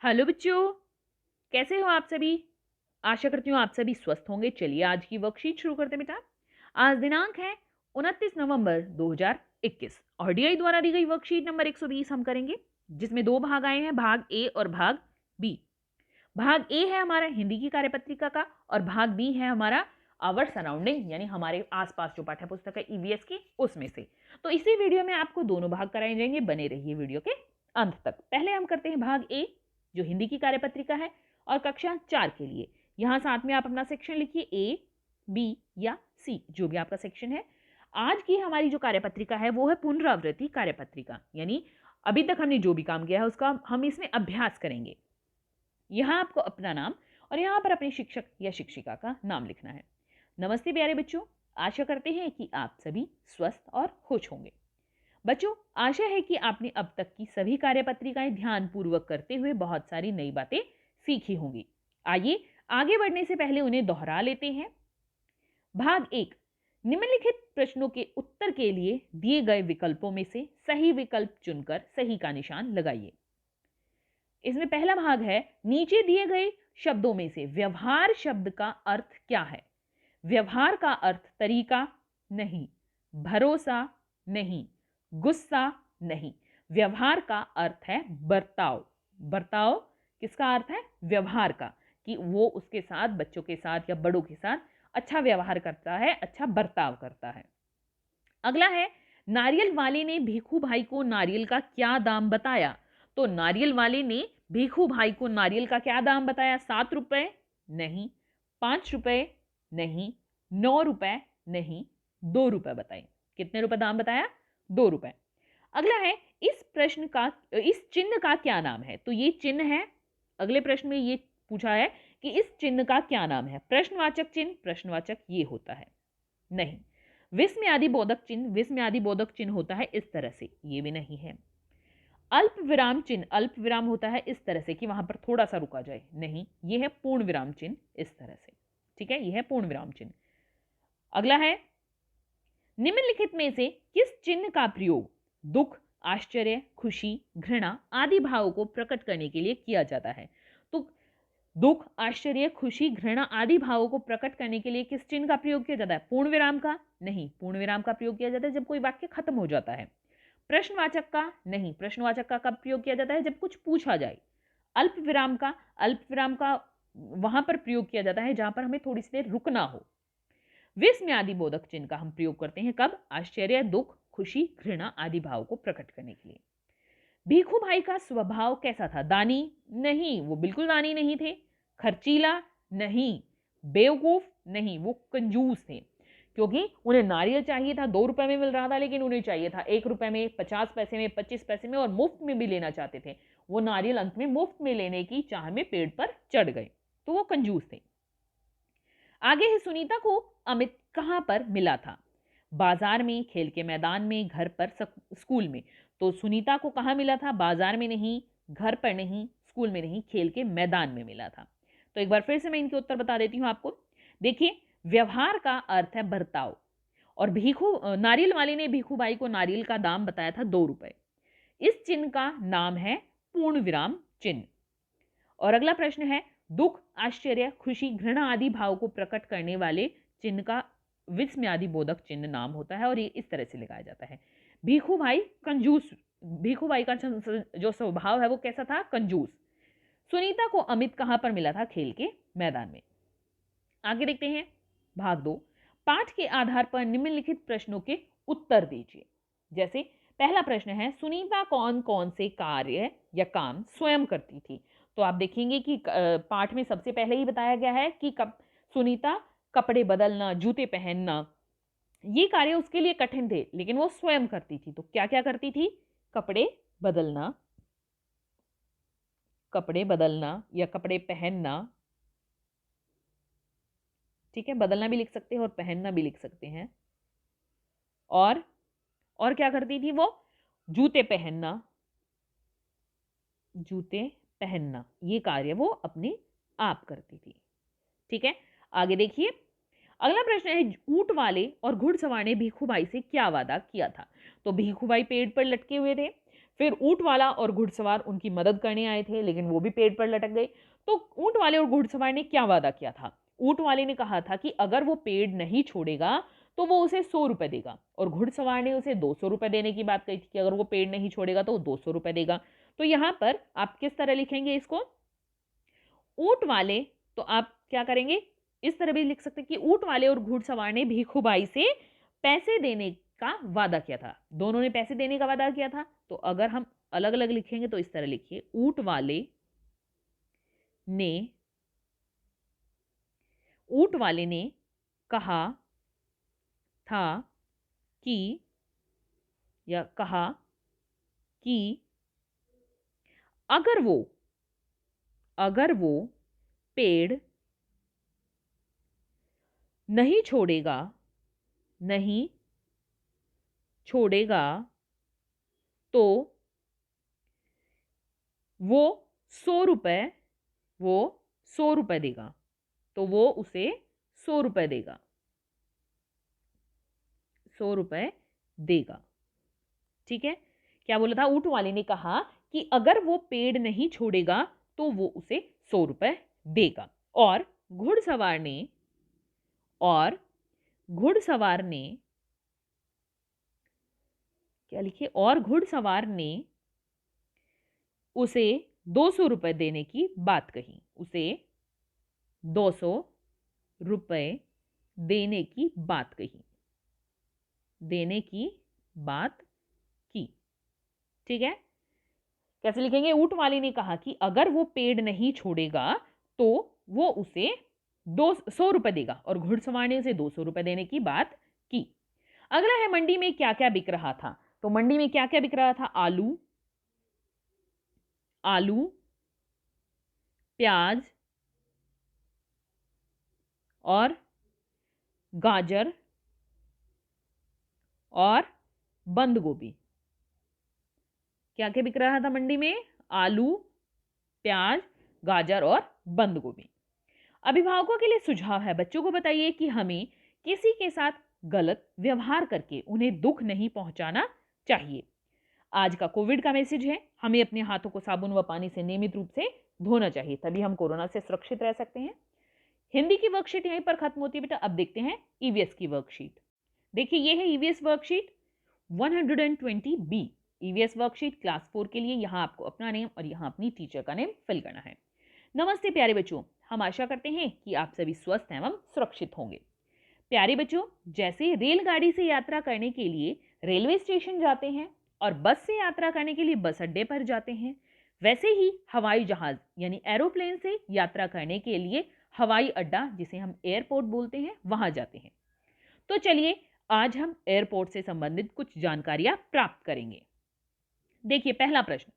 Hello बच्चों, कैसे हो आप सभी। आशा करती हूँ आप सभी स्वस्थ होंगे। चलिए आज की वर्कशीट शुरू करते हैं बेटा। आज दिनांक है 29 नवंबर 2021 और डीआई द्वारा दी गई वर्कशीट नंबर 120 हम करेंगे, जिसमें दो भाग आए हैं, भाग ए और भाग बी। भाग ए है हमारा हिंदी की कार्यपत्रिका का और भाग बी है हमारा आवर सराउंडिंग यानी हमारे आसपास जो पाठ्य पुस्तक है ईवीएस की उसमें से। तो इसी वीडियो में आपको दोनों भाग कराए जाएंगे, बने रहिए वीडियो के अंत तक। पहले हम करते हैं भाग ए जो हिंदी की कार्यपत्रिका है और कक्षा 4 के लिए। यहां साथ में आप अपना सेक्शन लिखिए, ए बी या सी जो भी आपका सेक्शन है। आज की हमारी जो कार्यपत्रिका है वो है पुनरावृत्ति कार्यपत्रिका, यानी अभी तक हमने जो भी काम किया है उसका हम इसमें अभ्यास करेंगे। यहाँ आपको अपना नाम और यहाँ पर अपने शिक्षक या शिक्षिका का नाम लिखना है। नमस्ते प्यारे बच्चों, आशा करते हैं कि आप सभी स्वस्थ और खुश होंगे। बच्चों, आशा है कि आपने अब तक की सभी कार्यपत्रिकाएं ध्यानपूर्वक करते हुए बहुत सारी नई बातें सीखी होंगी। आइए आगे बढ़ने से पहले उन्हें दोहरा लेते हैं। भाग एक, निम्नलिखित प्रश्नों के उत्तर के लिए दिए गए विकल्पों में से सही विकल्प चुनकर सही का निशान लगाइए। इसमें पहला भाग है, नीचे दिए गए शब्दों में से व्यवहार शब्द का अर्थ क्या है। व्यवहार का अर्थ तरीका नहीं, भरोसा नहीं, गुस्सा नहीं। व्यवहार का अर्थ है बर्ताव। बर्ताव किसका अर्थ है? व्यवहार का, कि वो उसके साथ, बच्चों के साथ या बड़ों के साथ अच्छा व्यवहार करता है, अच्छा बर्ताव करता है। अगला है, नारियल वाले ने भीखू भाई को नारियल का क्या दाम बताया। तो नारियल वाले ने भीखू भाई को नारियल का क्या दाम बताया? 7 रुपए नहीं, 5 रुपए नहीं, 9 रुपए नहीं, 2 रुपए बताइए। कितने रुपए दाम बताया? 2 रुपए। अगला है, इस चिन्ह का क्या नाम है। तो ये चिन्ह है, अगले प्रश्न में ये पूछा है कि इस चिन्ह का क्या नाम है। प्रश्नवाचक चिन्ह, प्रश्नवाचक ये होता है नहीं। विस्मयादिबोधक चिन्ह, विस्मयादिबोधक चिन्ह होता है इस तरह से, ये भी नहीं है। अल्प विराम चिन्ह, अल्प विराम होता है इस तरह से कि वहां पर थोड़ा सा रुका जाए, नहीं। ये है पूर्ण विराम चिन्ह इस तरह से, ठीक है, ये है पूर्ण विराम चिन्ह। अगला है, निम्नलिखित में से किस चिन्ह का प्रयोग दुख, आश्चर्य, खुशी, घृणा आदि भावों को प्रकट करने के लिए किया जाता है। तो दुख, आश्चर्य, खुशी, घृणा आदि भावों को प्रकट करने के लिए किस चिन्ह का प्रयोग किया जाता है? पूर्ण विराम का? नहीं, पूर्ण विराम का प्रयोग किया जाता है जब कोई वाक्य खत्म हो जाता है। प्रश्नवाचक का? नहीं, प्रश्नवाचक का कब प्रयोग किया जाता है? जब कुछ पूछा जाए। अल्प विराम का? अल्प विराम का वहां पर प्रयोग किया जाता है जहां पर हमें थोड़ी सी देर रुकना हो। विस्मयादिबोधक चिन्ह का हम प्रयोग करते हैं कब? आश्चर्य, दुख, खुशी, घृणा आदि भाव को प्रकट करने के लिए। भीखू भाई का स्वभाव कैसा था? दानी? नहीं, वो बिल्कुल दानी नहीं थे। खर्चीला? नहीं। बेवकूफ? नहीं, वो कंजूस थे, क्योंकि उन्हें नारियल चाहिए था, 2 रुपए में मिल रहा था, लेकिन उन्हें चाहिए था 1 रुपए में, 50 पैसे में, 25 पैसे में और मुफ्त में भी लेना चाहते थे। वो नारियल अंत में मुफ्त में लेने की चाह में पेड़ पर चढ़ गए, तो वो कंजूस थे। आगे है, सुनीता को अमित कहां पर मिला था? बाजार में, खेल के मैदान में, घर पर, स्कूल में। तो सुनीता को कहां मिला था? बाजार में नहीं, घर पर नहीं, स्कूल में नहीं, खेल के मैदान में मिला था। तो एक बार फिर से मैं इनके उत्तर बता देती हूं आपको। देखिए, व्यवहार का अर्थ है बर्ताव और नारियल वाले ने भीखू भाई को नारियल का दाम बताया था 2 रुपए। इस चिन्ह का नाम है पूर्ण विराम चिन्ह। और अगला प्रश्न है, दुख, आश्चर्य, खुशी, घृणा आदि भाव को प्रकट करने वाले चिन्ह का विस्मयादिबोधक चिन्ह नाम होता है और ये इस तरह से लगाया जाता है। भीखू भाई कंजूस, भीखू भाई का जो स्वभाव है वो कैसा था? कंजूस। सुनीता को अमित कहां पर मिला था? खेल के मैदान में। आगे देखते हैं भाग 2। पाठ के आधार पर निम्नलिखित प्रश्नों के उत्तर दीजिए। जैसे पहला प्रश्न है, सुनीता कौन कौन से कार्य या काम स्वयं करती थी। तो आप देखेंगे कि पाठ में सबसे पहले ही बताया गया है कि सुनीता कपड़े बदलना, जूते पहनना, ये कार्य उसके लिए कठिन थे, लेकिन वो स्वयं करती थी। तो क्या क्या करती थी? कपड़े बदलना, कपड़े बदलना या कपड़े पहनना, ठीक है, बदलना भी लिख सकते हैं और पहनना भी लिख सकते हैं। और क्या करती थी वो? जूते पहनना, जूते पहनना, ये कार्य वो अपने आप करती थी। ठीक है, आगे देखिए। अगला प्रश्न है, ऊंट वाले और घुड़सवार ने भीखू भाई से क्या वादा किया था। तो भीखू भाई पेड़ पर लटके हुए थे, फिर ऊंट वाला और घुड़सवार उनकी मदद करने आए थे, लेकिन वो भी पेड़ पर लटक गए। तो ऊंट वाले और घुड़सवार ने क्या वादा किया था? ऊंट वाले ने कहा था कि अगर वो पेड़ नहीं छोड़ेगा तो वो उसे 100 रुपए देगा, और घुड़सवार ने उसे 200 रुपए देने की बात कही थी कि अगर वो पेड़ नहीं छोड़ेगा तो वो 200 रुपए देगा। तो यहां पर आप किस तरह लिखेंगे इसको? ऊंट वाले, तो आप क्या करेंगे, इस तरह भी लिख सकते हैं कि ऊंट वाले और घुड़सवार ने भीखूबाई से पैसे देने का वादा किया था। दोनों ने पैसे देने का वादा किया था। तो अगर हम अलग अलग लिखेंगे तो इस तरह लिखिए, ने ऊंट वाले ने कहा था कि, या कहा कि अगर वो पेड़ नहीं छोड़ेगा तो वो 100 रुपए देगा। तो वो उसे 100 रुपए देगा, 100 रुपए देगा। ठीक है, क्या बोला था? ऊंट वाले ने कहा कि अगर वो पेड़ नहीं छोड़ेगा तो वो उसे 100 रुपए देगा। और घुड़सवार ने क्या लिखिए, और घुड़सवार ने उसे 200 रुपए देने की बात कही, उसे 200 रुपए देने की बात कही, देने की बात की। ठीक है, कैसे लिखेंगे? ऊंट वाले ने कहा कि अगर वो पेड़ नहीं छोड़ेगा तो वो उसे 200 रुपए देगा, और घुड़सवार ने उसे 200 रुपए देने की बात की। अगला है, मंडी में क्या क्या बिक रहा था? तो मंडी में क्या क्या बिक रहा था? आलू, प्याज और गाजर और बंद गोभी। क्या क्या बिक रहा था मंडी में? आलू, प्याज, गाजर और बंद गोभी। अभिभावकों के लिए सुझाव है, बच्चों को बताइए कि हमें किसी के साथ गलत व्यवहार करके उन्हें दुख नहीं पहुंचाना चाहिए। आज का कोविड का मैसेज है, हमें अपने हाथों को साबुन व पानी से नियमित रूप से धोना चाहिए, तभी हम कोरोना से सुरक्षित रह सकते हैं। हिंदी की वर्कशीट यहीं पर खत्म होती है बेटा। अब देखते हैं ईवीएस की वर्कशीट। देखिए, ये है EVS worksheet 120B। EVS worksheet class 4 के लिए। यहाँ आपको अपना नेम और यहाँ अपनी टीचर का नेम फिल करना है। नमस्ते प्यारे बच्चों, हम आशा करते हैं कि आप सभी स्वस्थ एवं सुरक्षित होंगे। प्यारे बच्चों, जैसे रेलगाड़ी से यात्रा करने के लिए रेलवे स्टेशन जाते हैं और बस से यात्रा करने के लिए बस अड्डे पर जाते हैं, वैसे ही हवाई जहाज यानी एरोप्लेन से यात्रा करने के लिए हवाई अड्डा, जिसे हम एयरपोर्ट बोलते हैं, वहां जाते हैं। तो चलिए आज हम एयरपोर्ट से संबंधित कुछ जानकारियां प्राप्त करेंगे। देखिए, पहला प्रश्न,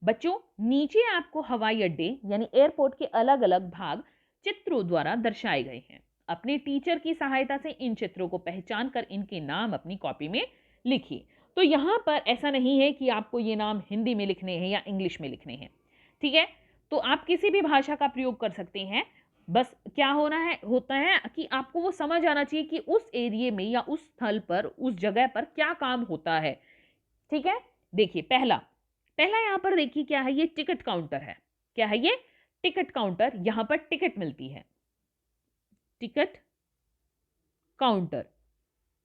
बच्चों नीचे आपको हवाई अड्डे यानी एयरपोर्ट के अलग अलग भाग चित्रों द्वारा दर्शाए गए हैं। अपने टीचर की सहायता से इन चित्रों को पहचान कर इनके नाम अपनी कॉपी में लिखिए। तो यहां पर ऐसा नहीं है कि आपको ये नाम हिंदी में लिखने हैं या इंग्लिश में लिखने हैं। ठीक है, तो आप किसी भी भाषा का प्रयोग कर सकते हैं। बस क्या होता है कि आपको वो समझ आना चाहिए कि उस एरिया में या उस स्थल पर, उस जगह पर क्या काम होता है। ठीक है, देखिए पहला यहां पर देखिए क्या है, ये टिकट काउंटर है। क्या है ये? Ticket counter. यहां पर टिकट मिलती है, टिकट काउंटर।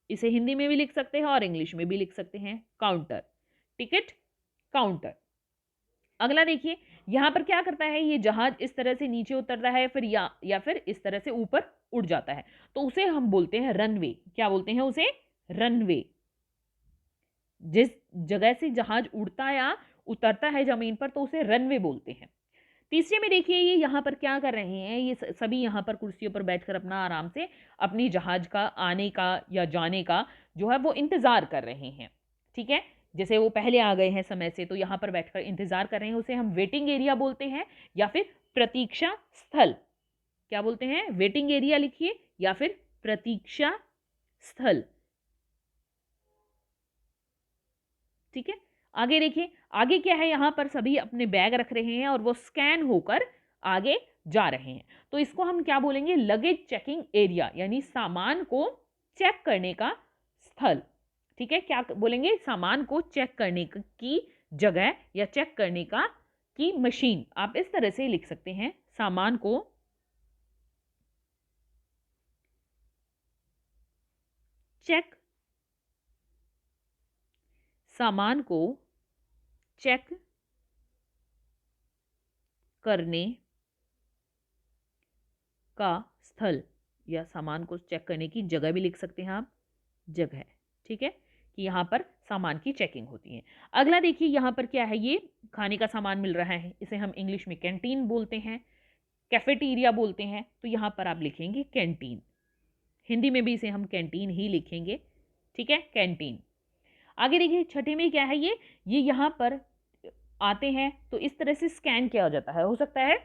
इसे हिंदी में भी लिख सकते हैं और इंग्लिश में भी लिख सकते हैं, काउंटर, टिकट काउंटर। अगला देखिए, यहां पर क्या करता है, ये जहाज इस तरह से नीचे उतरता है, फिर या फिर इस तरह से ऊपर उड़ जाता है, तो उसे हम बोलते हैं रनवे। क्या बोलते हैं उसे? रनवे। जिस जगह से जहाज उड़ता या उतरता है जमीन पर, तो उसे रनवे बोलते हैं। तीसरे में देखिए, ये यहाँ पर क्या कर रहे हैं, ये सभी यहाँ पर कुर्सियों पर बैठकर अपना आराम से अपनी जहाज का आने का या जाने का जो है वो इंतजार कर रहे हैं। ठीक है, जैसे वो पहले आ गए हैं समय से, तो यहाँ पर बैठकर इंतजार कर रहे हैं, उसे हम वेटिंग एरिया बोलते हैं या फिर प्रतीक्षा स्थल। क्या बोलते हैं? वेटिंग एरिया लिखिए या फिर प्रतीक्षा स्थल। ठीक है, आगे देखिए, आगे क्या है, यहां पर सभी अपने बैग रख रहे हैं और वो स्कैन होकर आगे जा रहे हैं, तो इसको हम क्या बोलेंगे? लगेज चेकिंग एरिया, यानी सामान को चेक करने का स्थल। ठीक है, क्या बोलेंगे? सामान को चेक करने की जगह या चेक करने का की मशीन। आप इस तरह से लिख सकते हैं, सामान को चेक करने का स्थल, या सामान को चेक करने की जगह भी लिख सकते हैं आप, जगह। ठीक है, कि यहाँ पर सामान की चेकिंग होती है। अगला देखिए, यहाँ पर क्या है, ये खाने का सामान मिल रहा है, इसे हम इंग्लिश में कैंटीन बोलते हैं, कैफेटेरिया बोलते हैं। तो यहाँ पर आप लिखेंगे कैंटीन, हिंदी में भी इसे हम कैंटीन ही लिखेंगे। ठीक है, कैंटीन। आगे देखिए, छठे में क्या है, ये यहाँ पर आते हैं तो इस तरह से स्कैन किया जाता है। हो सकता है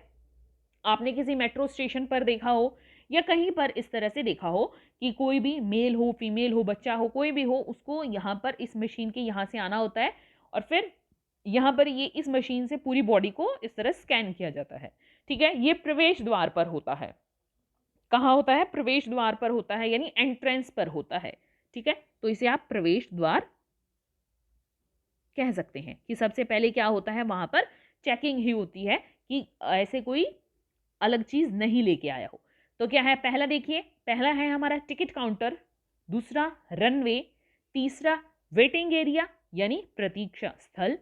आपने किसी मेट्रो स्टेशन पर देखा हो या कहीं पर इस तरह से देखा हो कि कोई भी मेल हो, फीमेल हो, बच्चा हो, कोई भी हो, उसको यहाँ पर इस मशीन के यहाँ से आना होता है और फिर यहाँ पर ये इस मशीन से पूरी बॉडी को इस तरह स्कैन किया जाता है। ठीक है, ये प्रवेश द्वार पर होता है। कहाँ होता है? प्रवेश द्वार पर होता है, यानी एंट्रेंस पर होता है। ठीक है, तो इसे आप प्रवेश द्वार कह सकते हैं कि सबसे पहले क्या होता है, वहां पर चेकिंग ही होती है कि ऐसे कोई अलग चीज नहीं लेके आया हो। तो क्या है, पहला देखिए, पहला है हमारा टिकट काउंटर, दूसरा रनवे, तीसरा वेटिंग एरिया यानी प्रतीक्षा स्थल,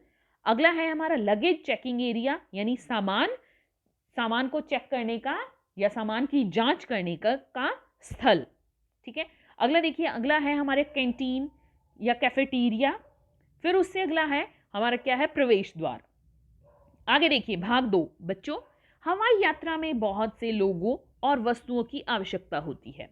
अगला है हमारा लगेज चेकिंग एरिया यानी सामान को चेक करने का या सामान की जांच करने का स्थल। ठीक है, अगला देखिए, अगला है हमारे कैंटीन या कैफेटेरिया, फिर उससे अगला है हमारा क्या है, प्रवेश द्वार। आगे देखिए भाग 2, बच्चों, हवाई यात्रा में बहुत से लोगों और वस्तुओं की आवश्यकता होती है।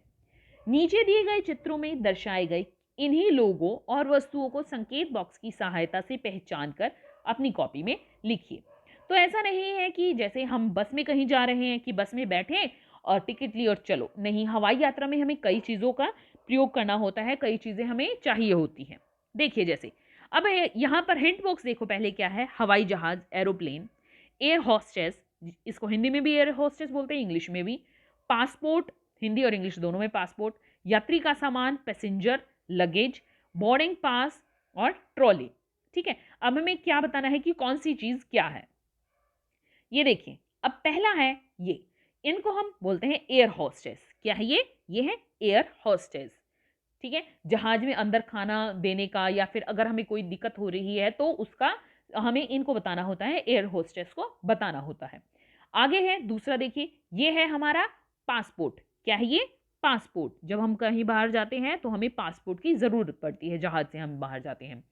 नीचे दिए गए चित्रों में दर्शाए गए इन्हीं लोगों और वस्तुओं को संकेत बॉक्स की सहायता से पहचान कर अपनी कॉपी में लिखिए। तो ऐसा नहीं है कि जैसे हम बस में कहीं जा रहे हैं कि बस में बैठे और टिकट ली और चलो, नहीं, हवाई यात्रा में हमें कई चीज़ों का प्रयोग करना होता है, कई चीज़ें हमें चाहिए होती हैं। देखिए, जैसे अब यहाँ पर हिंट बॉक्स देखो, पहले क्या है, हवाई जहाज, एरोप्लेन, एयर हॉस्टेस, इसको हिंदी में भी एयर हॉस्टेस बोलते हैं, इंग्लिश में भी, पासपोर्ट, हिंदी और इंग्लिश दोनों में पासपोर्ट, यात्री का सामान, पैसेंजर, लगेज, बोर्डिंग पास और ट्रॉली। ठीक है, अब हमें क्या बताना है कि कौन सी चीज क्या है। ये देखिए, अब पहला है ये, इनको हम बोलते हैं एयर हॉस्टेस। क्या है ये है एयर हॉस्टेस। ठीक है, जहाज में अंदर खाना देने का या फिर अगर हमें कोई दिक्कत हो रही है तो उसका हमें इनको बताना होता है, एयर होस्टेस को बताना होता है। आगे है दूसरा, देखिए, ये है हमारा पासपोर्ट। क्या है ये? पासपोर्ट। जब हम कहीं बाहर जाते हैं तो हमें पासपोर्ट की जरूरत पड़ती है, जहाज से हम बाहर जाते हैं।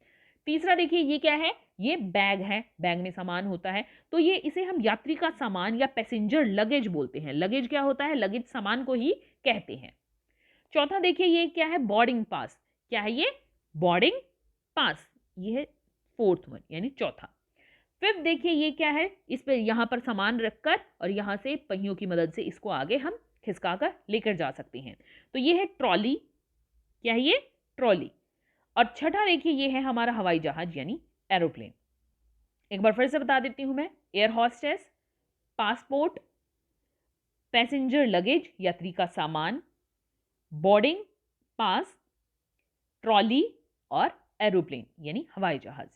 तीसरा देखिए, ये क्या है, ये बैग है, बैग में सामान होता है, तो ये इसे हम यात्री का सामान या पैसेंजर लगेज बोलते हैं। लगेज क्या होता है? लगेज सामान को ही कहते हैं। चौथा देखिए, ये क्या है, बोर्डिंग पास। क्या है ये? Boarding pass. ये है फोर्थ वन, यानी चौथा। फिफ्थ देखिए, ये क्या है, इस पे यहां पर सामान रखकर और यहां से पहियों की मदद से इसको आगे हम खिसकाकर लेकर जा सकते हैं। तो ये है ट्रॉली। क्या है ये? ट्रॉली। और छठा देखिए, ये है हमारा हवाई जहाज यानी एरोप्लेन। एक बार फिर से बता देती हूं मैं, air hostess, passport, passenger luggage यात्री का सामान, बोर्डिंग पास, ट्रॉली और एरोप्लेन यानी हवाई जहाज।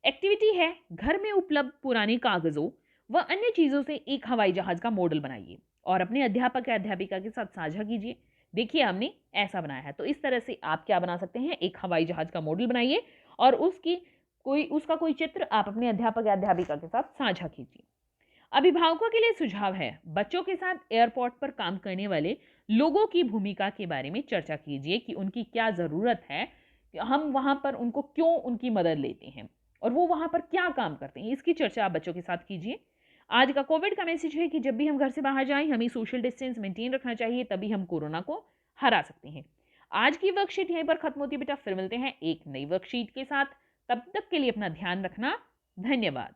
एक्टिविटी है, घर में उपलब्ध पुराने कागजों व अन्य चीजों से एक हवाई जहाज का मॉडल बनाइए और अपने अध्यापक या अध्यापिका के साथ साझा कीजिए। देखिए, हमने ऐसा बनाया है, तो इस तरह से आप क्या बना सकते हैं, एक हवाई जहाज का मॉडल बनाइए और उसका कोई चित्र आप अपने अध्यापक या अध्यापिका के साथ साझा कीजिए। अभिभावकों के लिए सुझाव है, बच्चों के साथ एयरपोर्ट पर काम करने वाले लोगों की भूमिका के बारे में चर्चा कीजिए कि उनकी क्या जरूरत है, हम वहां पर उनको क्यों उनकी मदद लेते हैं और वो वहां पर क्या काम करते हैं, इसकी चर्चा आप बच्चों के साथ कीजिए। आज का कोविड का मैसेज है कि जब भी हम घर से बाहर जाएं हमें सोशल डिस्टेंस मेंटेन रखना चाहिए, तभी हम कोरोना को हरा सकते हैं। आज की वर्कशीट यहीं पर खत्म होती है बेटा, फिर मिलते हैं एक नई वर्कशीट के साथ। तब तक के लिए अपना ध्यान रखना। धन्यवाद।